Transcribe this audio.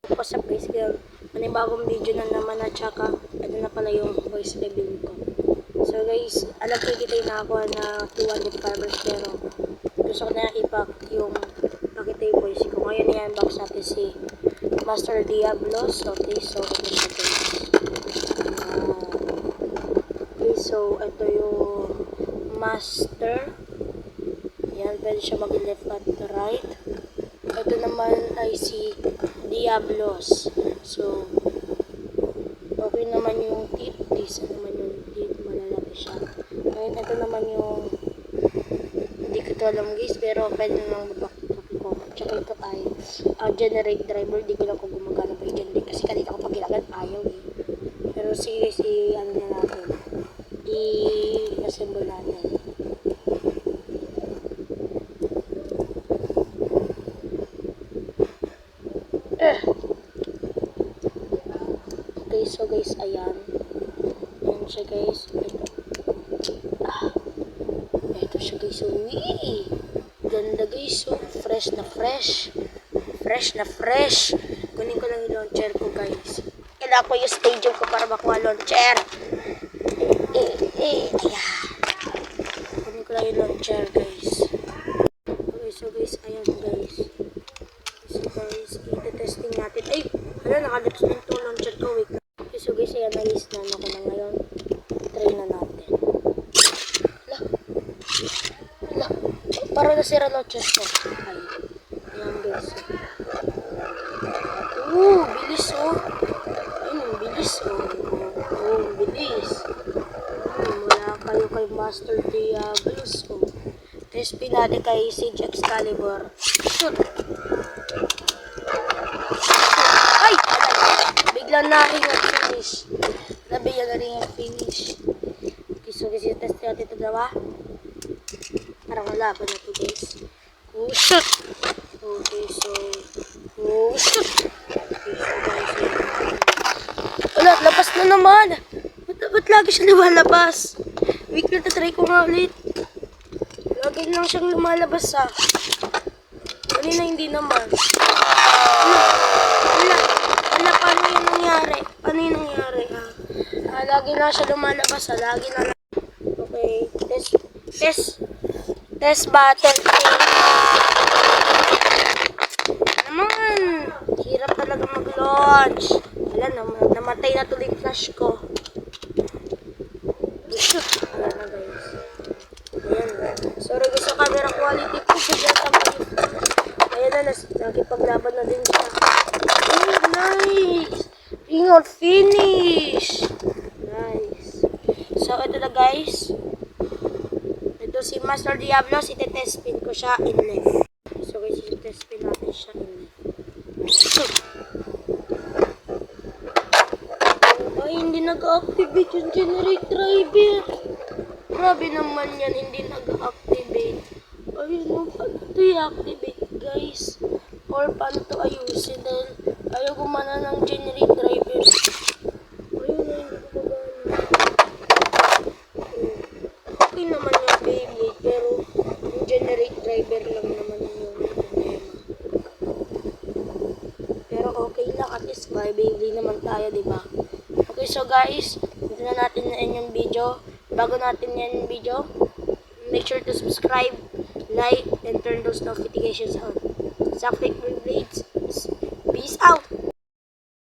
What's up guys, kaya manibagong video na naman at saka ito na pala yung voice review ko. So guys, alam ko kita na ako na 200 farmers pero gusto ko na pakita yung voice ko. Ngayon i-unbox natin si Master Diablos. Okay, so ito siya guys. Okay, so ito yung Master. Yan, pwede siya mag-left at right. Ito naman ay si Diablos. So, okay naman yung teeth. Decent naman yung teeth. Malalaki siya. Ngayon, ito naman yung hindi ko ito alam guys, pero pwede naman mabakit ko. Tsaka ito ay generate driver. Hindi ko lang kung gumagana pa yung generate. Kasi kanina ko pag ilagad, ayaw eh. Pero sige, ano na natin. I-assemble natin. Okay, so guys, ayan. Ayan siya guys. Ito siya guys. Uy! Ganda guys. So, fresh na fresh. Fresh na fresh. Kunin ko lang yung launcher ko guys. Kailangan ko yung stadium ko para makuha launcher. Ayan. Kunin ko lang yung launcher guys. Okay, so guys, ayan guys. So guys, iti-testing natin. Ay! Hala, nakalips na ito launcher ko. Wait na. Okay, so guys, ayan, na-list na ako na ngayon. Try na natin. Hala. Parang nasira launcher ko. Ay. Ayan guys. Bilis oh. Ayun, bilis oh. Bilis. Wala kayo kay Master Diablos oh. Test natin kay Siege Excalibur. Shoot. Ay! Biglang na-ring at finish. Nabigyan na rin ang finish. Okay, so guys, test natin ito dalawa. Parang laban na ito guys. Oh, shoot! Okay, so... Oh, shoot! Okay, so guys, wala, labas na naman! Ba't lagi siya lumalabas? Week na try ko nga ulit. Lagi lang siyang lumalabas ah. Kanina hindi naman. Wala, paano yung nangyari? Lagi na siya lumalabas ha. Lagi na lang. Okay, test battle. Naman, hirap talaga mag-launch. Wala, namatay na tuloy flash ko. Shoot. Wala na guys. Ayan. Sorry guys sa camera quality ko. Ayan na, nakipaglaban na din siya. Oh, nice! Ring out finish! Nice. So, ito na guys. Ito si Master Diablos. Ite-test spin ko siya in left. So guys, ite-test spin natin siya in left. Ay, hindi nag-activate yung generate driver. Grabe naman yan, hindi nag-activate. Ayun, paano ito i-activate guys? Or paano ito ayusin dahil ayaw gumana ng generate driver. Ayun na, hindi ko gumana. Okay naman yung Beyblade, pero yung generate driver lang naman yung problema. Pero okay lang, at least by Beyblade naman tayo, diba? Okay, so guys, dito na natin na yung video. Bago natin yan yung video, make sure to subscribe, like, and turn those notifications on. Zafric Blades, peace out!